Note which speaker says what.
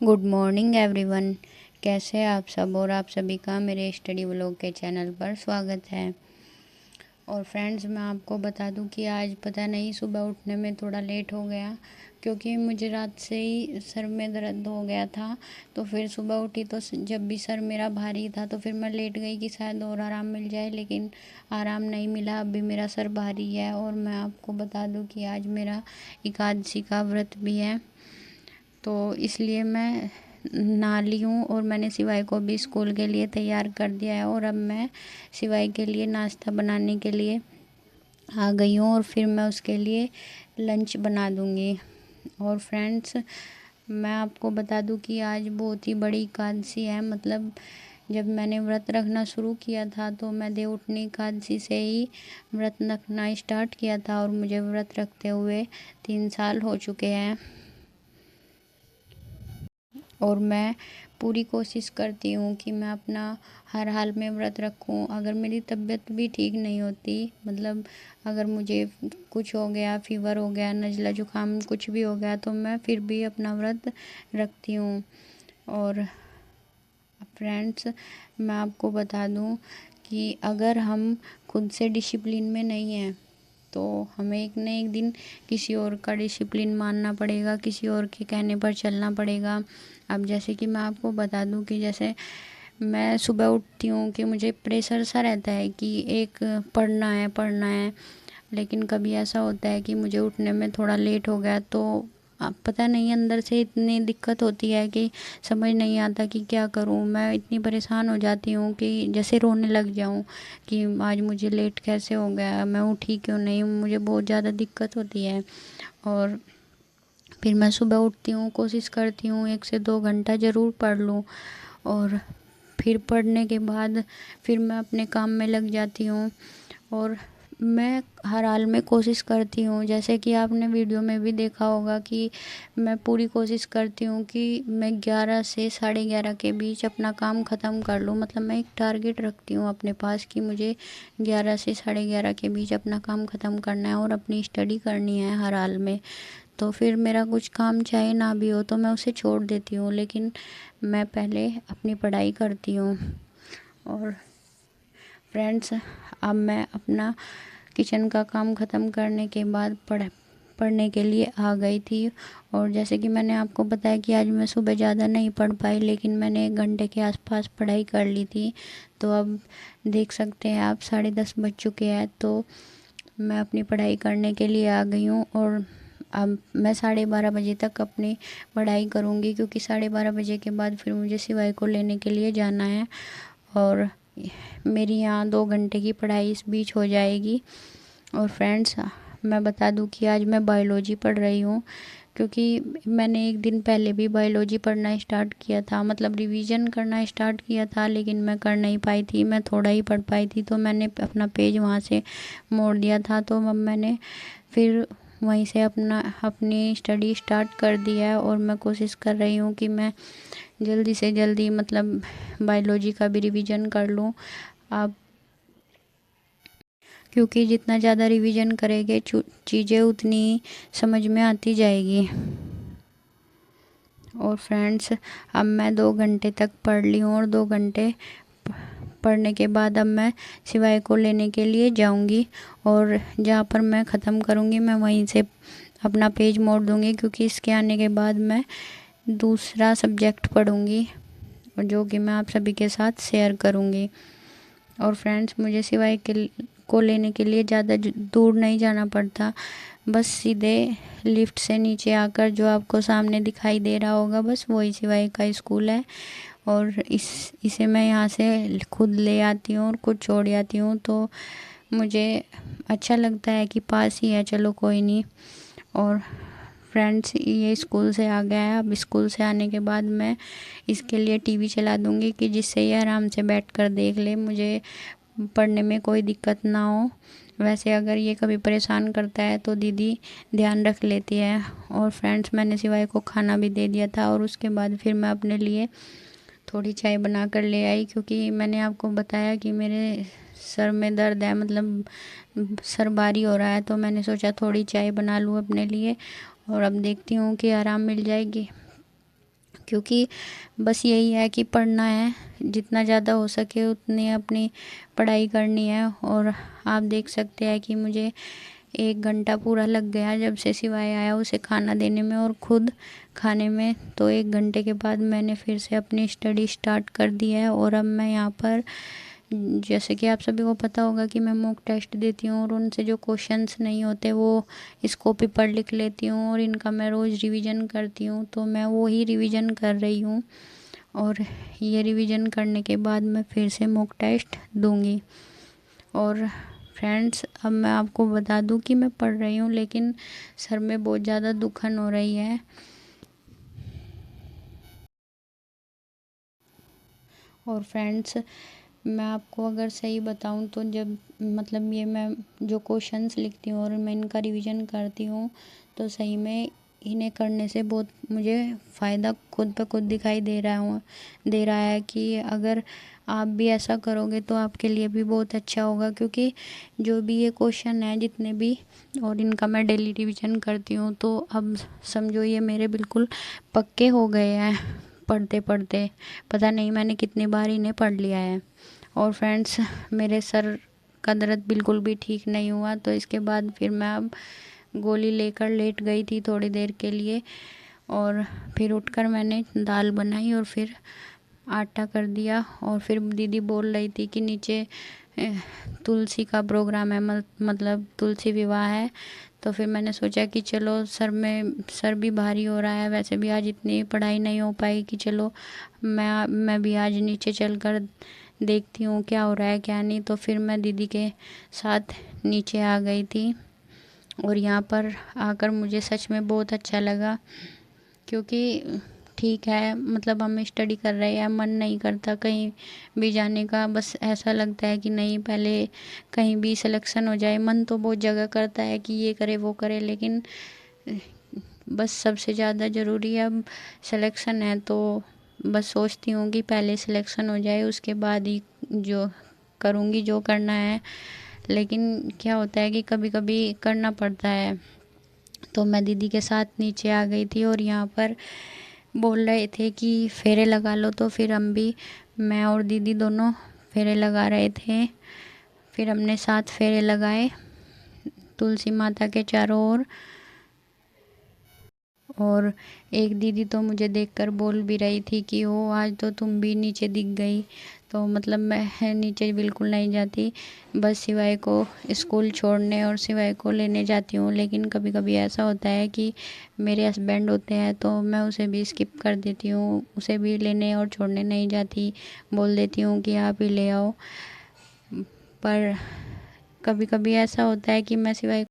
Speaker 1: Good morning everyone. कैसे हैं आप सब और आप सभी का मेरे स्टडी व्लॉग के चैनल पर स्वागत है। और फ्रेंड्स, मैं आपको बता दूं कि आज पता नहीं सुबह उठने में थोड़ा लेट हो गया, क्योंकि मुझे रात से ही सर में दर्द हो गया था। तो फिर सुबह उठी तो जब भी सर मेरा भारी था तो फिर मैं लेट गई कि शायद और आराम मिल जाए, लेकिन आराम नहीं मिला। अभी मेरा सर भारी है। और मैं आपको बता दूं कि आज मेरा एकादशी का व्रत भी है, तो इसलिए मैं नहा ली हूँ और मैंने सिवाय को भी स्कूल के लिए तैयार कर दिया है। और अब मैं सिवाय के लिए नाश्ता बनाने के लिए आ गई हूँ और फिर मैं उसके लिए लंच बना दूँगी। और फ्रेंड्स, मैं आपको बता दूँ कि आज बहुत ही बड़ी एकादशी है। मतलब जब मैंने व्रत रखना शुरू किया था तो मैं देवउठनी एकादशी से ही व्रत रखना स्टार्ट किया था, और मुझे व्रत रखते हुए 3 साल हो चुके हैं। और मैं पूरी कोशिश करती हूँ कि मैं अपना हर हाल में व्रत रखूँ। अगर मेरी तबीयत भी ठीक नहीं होती, मतलब अगर मुझे कुछ हो गया, फीवर हो गया, नज़ला ज़ुकाम कुछ भी हो गया, तो मैं फिर भी अपना व्रत रखती हूँ। और फ्रेंड्स, मैं आपको बता दूँ कि अगर हम खुद से डिसिप्लिन में नहीं हैं तो हमें एक न एक दिन किसी और का डिसिप्लिन मानना पड़ेगा, किसी और के कहने पर चलना पड़ेगा। अब जैसे कि मैं आपको बता दूं कि जैसे मैं सुबह उठती हूँ कि मुझे प्रेशर सा रहता है कि एक पढ़ना है, लेकिन कभी ऐसा होता है कि मुझे उठने में थोड़ा लेट हो गया तो अब पता नहीं अंदर से इतनी दिक्कत होती है कि समझ नहीं आता कि क्या करूं। मैं इतनी परेशान हो जाती हूँ कि जैसे रोने लग जाऊं कि आज मुझे लेट कैसे हो गया, मैं उठी क्यों नहीं, मुझे बहुत ज़्यादा दिक्कत होती है। और फिर मैं सुबह उठती हूँ, कोशिश करती हूँ 1 से 2 घंटा ज़रूर पढ़ लूँ। और फिर पढ़ने के बाद फिर मैं अपने काम में लग जाती हूँ। और मैं हर हाल में कोशिश करती हूँ, जैसे कि आपने वीडियो में भी देखा होगा कि मैं पूरी कोशिश करती हूँ कि मैं 11 से 11:30 के बीच अपना काम ख़त्म कर लूँ। मतलब मैं एक टारगेट रखती हूँ अपने पास कि मुझे 11 से 11:30 के बीच अपना काम ख़त्म करना है और अपनी स्टडी करनी है हर हाल में। तो फिर मेरा कुछ काम चाहे ना भी हो तो मैं उसे छोड़ देती हूँ, लेकिन मैं पहले अपनी पढ़ाई करती हूँ। और फ्रेंड्स, अब मैं अपना किचन का काम ख़त्म करने के बाद पढ़ने के लिए आ गई थी। और जैसे कि मैंने आपको बताया कि आज मैं सुबह ज़्यादा नहीं पढ़ पाई, लेकिन मैंने 1 घंटे के आसपास पढ़ाई कर ली थी। तो अब देख सकते हैं आप 10:30 बज चुके हैं, तो मैं अपनी पढ़ाई करने के लिए आ गई हूँ। और अब मैं 12:30 बजे तक अपनी पढ़ाई करूँगी, क्योंकि 12:30 बजे के बाद फिर मुझे सिवाय को लेने के लिए जाना है। और मेरी यहाँ 2 घंटे की पढ़ाई इस बीच हो जाएगी। और फ्रेंड्स, मैं बता दूं कि आज मैं बायोलॉजी पढ़ रही हूँ, क्योंकि मैंने एक दिन पहले भी बायोलॉजी पढ़ना स्टार्ट किया था, मतलब रिवीजन करना स्टार्ट किया था, लेकिन मैं कर नहीं पाई थी, मैं थोड़ा ही पढ़ पाई थी। तो मैंने अपना पेज वहाँ से मोड़ दिया था। तो अब मैंने फिर वहीं से अपनी स्टडी स्टार्ट कर दिया है। और मैं कोशिश कर रही हूँ कि मैं जल्दी से जल्दी मतलब बायोलॉजी का भी रिवीजन कर लूँ। आप क्योंकि जितना ज़्यादा रिवीजन करेंगे चीज़ें उतनी समझ में आती जाएगी। और फ्रेंड्स, अब मैं 2 घंटे तक पढ़ ली हूँ और 2 घंटे पढ़ने के बाद अब मैं सिवाय को लेने के लिए जाऊंगी। और जहाँ पर मैं ख़त्म करूँगी मैं वहीं से अपना पेज मोड़ दूँगी, क्योंकि इसके आने के बाद मैं दूसरा सब्जेक्ट पढ़ूँगी, और जो कि मैं आप सभी के साथ शेयर करूँगी। और फ्रेंड्स, मुझे सिवाय को लेने के लिए ज़्यादा दूर नहीं जाना पड़ता, बस सीधे लिफ्ट से नीचे आकर जो आपको सामने दिखाई दे रहा होगा, बस वही सिवाय का स्कूल है। और इसे मैं यहाँ से खुद ले आती हूँ और खुद छोड़ आती हूँ, तो मुझे अच्छा लगता है कि पास ही है, चलो कोई नहीं। और फ्रेंड्स, ये स्कूल से आ गया है। अब स्कूल से आने के बाद मैं इसके लिए टीवी चला दूँगी कि जिससे ये आराम से बैठकर देख ले, मुझे पढ़ने में कोई दिक्कत ना हो। वैसे अगर ये कभी परेशान करता है तो दीदी ध्यान रख लेती है। और फ्रेंड्स, मैंने सिवाय को खाना भी दे दिया था, और उसके बाद फिर मैं अपने लिए थोड़ी चाय बना कर ले आई, क्योंकि मैंने आपको बताया कि मेरे सर में दर्द है, मतलब सर भारी हो रहा है, तो मैंने सोचा थोड़ी चाय बना लूँ अपने लिए। और अब देखती हूँ कि आराम मिल जाएगी क्योंकि बस यही है कि पढ़ना है, जितना ज़्यादा हो सके उतनी अपनी पढ़ाई करनी है। और आप देख सकते हैं कि मुझे 1 घंटा पूरा लग गया जब से सिवाय आया उसे खाना देने में और ख़ुद खाने में। तो 1 घंटे के बाद मैंने फिर से अपनी स्टडी स्टार्ट कर दी है। और अब मैं यहाँ पर, जैसे कि आप सभी को पता होगा कि मैं मॉक टेस्ट देती हूँ और उनसे जो क्वेश्चंस नहीं होते वो इस कॉपी पर लिख लेती हूँ और इनका मैं रोज़ रिवीजन करती हूँ। तो मैं वो ही रिवीजन कर रही हूँ और ये रिवीजन करने के बाद मैं फिर से मॉक टेस्ट दूँगी। और फ्रेंड्स, अब मैं आपको बता दूं कि मैं पढ़ रही हूँ लेकिन सर में बहुत ज़्यादा दुखन हो रही है। और फ्रेंड्स, मैं आपको अगर सही बताऊं तो जब मतलब ये मैं जो क्वेश्चंस लिखती हूँ और मैं इनका रिवीजन करती हूँ तो सही में इन्हें करने से बहुत मुझे फ़ायदा खुद पे खुद दिखाई दे रहा है कि अगर आप भी ऐसा करोगे तो आपके लिए भी बहुत अच्छा होगा। क्योंकि जो भी ये क्वेश्चन है जितने भी, और इनका मैं डेली रिवीजन करती हूँ तो अब समझो ये मेरे बिल्कुल पक्के हो गए हैं पढ़ते पढ़ते। पता नहीं मैंने कितनी बार इन्हें पढ़ लिया है। और फ्रेंड्स, मेरे सर का दर्द बिल्कुल भी ठीक नहीं हुआ तो इसके बाद फिर मैं अब गोली लेकर लेट गई थी थोड़ी देर के लिए। और फिर उठकर मैंने दाल बनाई और फिर आटा कर दिया। और फिर दीदी बोल रही थी कि नीचे तुलसी का प्रोग्राम है, मतलब तुलसी विवाह है। तो फिर मैंने सोचा कि चलो सर भी भारी हो रहा है, वैसे भी आज इतनी पढ़ाई नहीं हो पाई कि चलो मैं भी आज नीचे चलकर देखती हूँ क्या हो रहा है क्या नहीं। तो फिर मैं दीदी के साथ नीचे आ गई थी और यहाँ पर आकर मुझे सच में बहुत अच्छा लगा। क्योंकि ठीक है, मतलब हम स्टडी कर रहे हैं, मन नहीं करता कहीं भी जाने का, बस ऐसा लगता है कि नहीं पहले कहीं भी सिलेक्शन हो जाए। मन तो बहुत जगह करता है कि ये करे वो करे, लेकिन बस सबसे ज़्यादा ज़रूरी अब सिलेक्शन है। तो बस सोचती हूँ कि पहले सिलेक्शन हो जाए उसके बाद ही जो करूँगी जो करना है। लेकिन क्या होता है कि कभी कभी करना पड़ता है। तो मैं दीदी के साथ नीचे आ गई थी और यहाँ पर बोल रहे थे कि फेरे लगा लो, तो फिर हम भी, मैं और दीदी दोनों फेरे लगा रहे थे। फिर हमने 7 फेरे लगाए तुलसी माता के चारों ओर। और एक दीदी तो मुझे देखकर बोल भी रही थी कि ओ आज तो तुम भी नीचे दिख गई। तो मतलब मैं नीचे बिल्कुल नहीं जाती, बस सिवाय को स्कूल छोड़ने और सिवाय को लेने जाती हूँ। लेकिन कभी कभी ऐसा होता है कि मेरे हस्बैंड होते हैं तो मैं उसे भी स्किप कर देती हूँ, उसे भी लेने और छोड़ने नहीं जाती, बोल देती हूँ कि आप ही ले आओ। पर कभी कभी ऐसा होता है कि मैं सिवाय